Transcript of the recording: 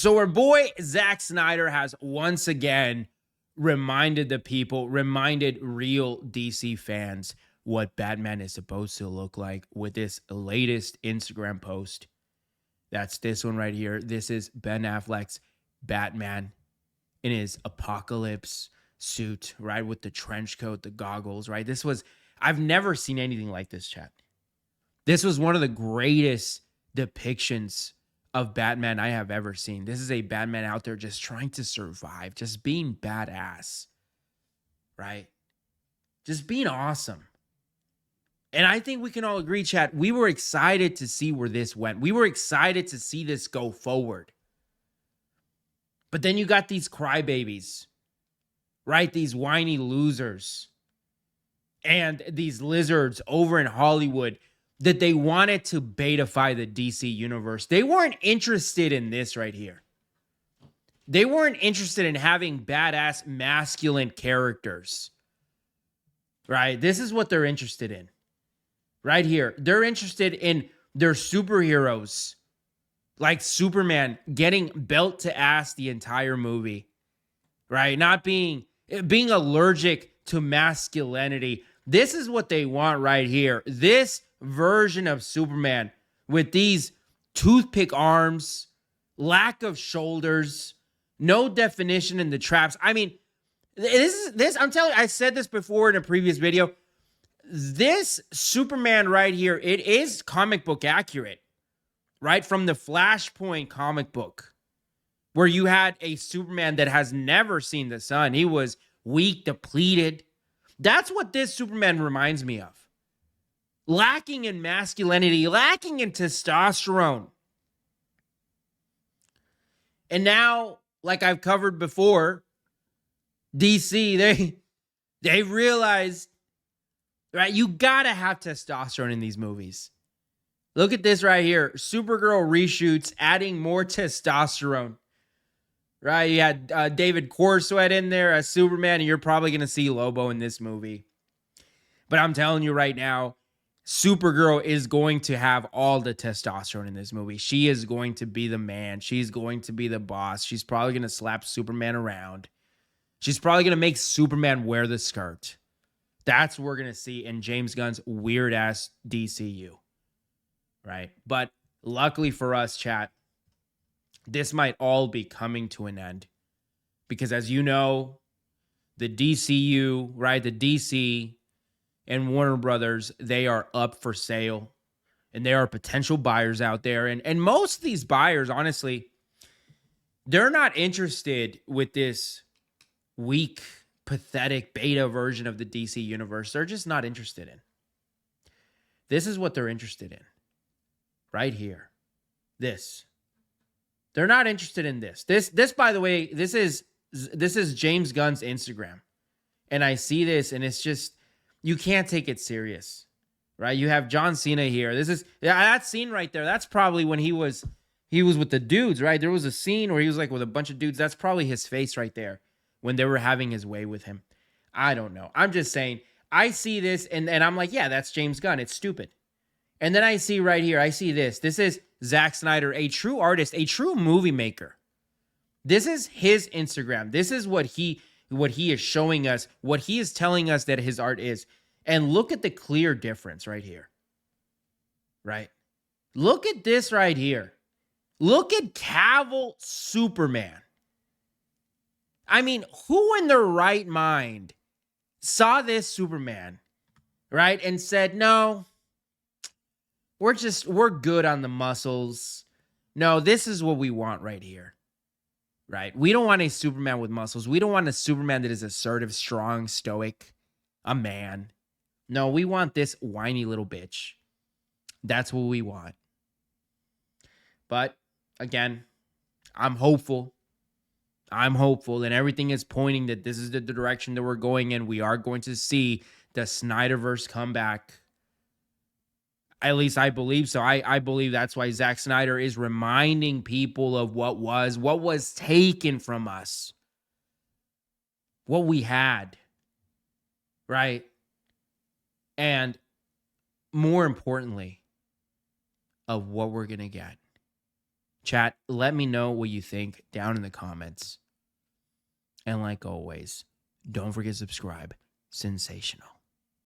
So our boy Zack Snyder has once again reminded the people, reminded real DC fans what Batman is supposed to look like with this latest Instagram post. That's this one right here. This is Ben Affleck's Batman in his apocalypse suit, right? With the trench coat, the goggles, right? I've never seen anything like this, chat. This was one of the greatest depictions of Batman I have ever seen. This is a Batman out there just trying to survive, just being badass, right? Just being awesome. And I think we can all agree, chat, we were excited to see where this went. We were excited to see this go forward. But then you got these crybabies, right? These whiny losers and these lizards over in Hollywood that they wanted to betify the DC universe. They weren't interested in this right here. They weren't interested in having badass masculine characters, right? This is what they're interested in right here. They're interested in their superheroes like Superman getting belt to ass the entire movie, right? Not being allergic to masculinity. This is what they want right here. This version of Superman with these toothpick arms, lack of shoulders, no definition in the traps. I mean, this I'm telling you, I said this before in a previous video. This Superman right here, it is comic book accurate, right? From the Flashpoint comic book, where you had a Superman that has never seen the sun. He was weak, depleted. That's what this Superman reminds me of. Lacking in masculinity, lacking in testosterone. And now, like I've covered before, DC, they realized, right, you gotta have testosterone in these movies. Look at this right here. Supergirl reshoots, adding more testosterone. Right, you had David Cornsweet in there as Superman, and you're probably going to see Lobo in this movie. But I'm telling you right now, Supergirl is going to have all the testosterone in this movie. She is going to be the man. She's going to be the boss. She's probably going to slap Superman around. She's probably going to make Superman wear the skirt. That's what we're going to see in James Gunn's weird-ass DCU. Right? But luckily for us, chat, this might all be coming to an end. Because as you know, the DCU, right, the DC and Warner Brothers, they are up for sale. And there are potential buyers out there. And most of these buyers, honestly, they're not interested with this weak, pathetic beta version of the DC universe. They're just not interested in. This is what they're interested in. Right here. This. They're not interested in this. This, by the way, this is James Gunn's Instagram. And I see this, and it's just, you can't take it serious, right? You have John Cena here. That scene right there, that's probably when he was with the dudes, right? There was a scene where he was like with a bunch of dudes. That's probably his face right there when they were having his way with him. I don't know. I'm just saying, I see this, and I'm like, yeah, that's James Gunn. It's stupid. And then I see right here, I see this. This is Zack Snyder, a true artist, a true movie maker. This is his Instagram. This is what he is showing us, what he is telling us that his art is. And look at the clear difference right here. Right? Look at this right here. Look at Cavill Superman. I mean, who in their right mind saw this Superman, right, and said, no, we're good on the muscles. No, this is what we want right here. Right? We don't want a Superman with muscles. We don't want a Superman that is assertive, strong, stoic, a man. No, we want this whiny little bitch. That's what we want. But again, I'm hopeful. And everything is pointing that this is the direction that we're going in. We are going to see the SnyderVerse come back. At least I believe so. I believe that's why Zack Snyder is reminding people of what was taken from us. What we had. Right? And more importantly, of what we're going to get. Chat, let me know what you think down in the comments. And like always, don't forget to subscribe. Sensational.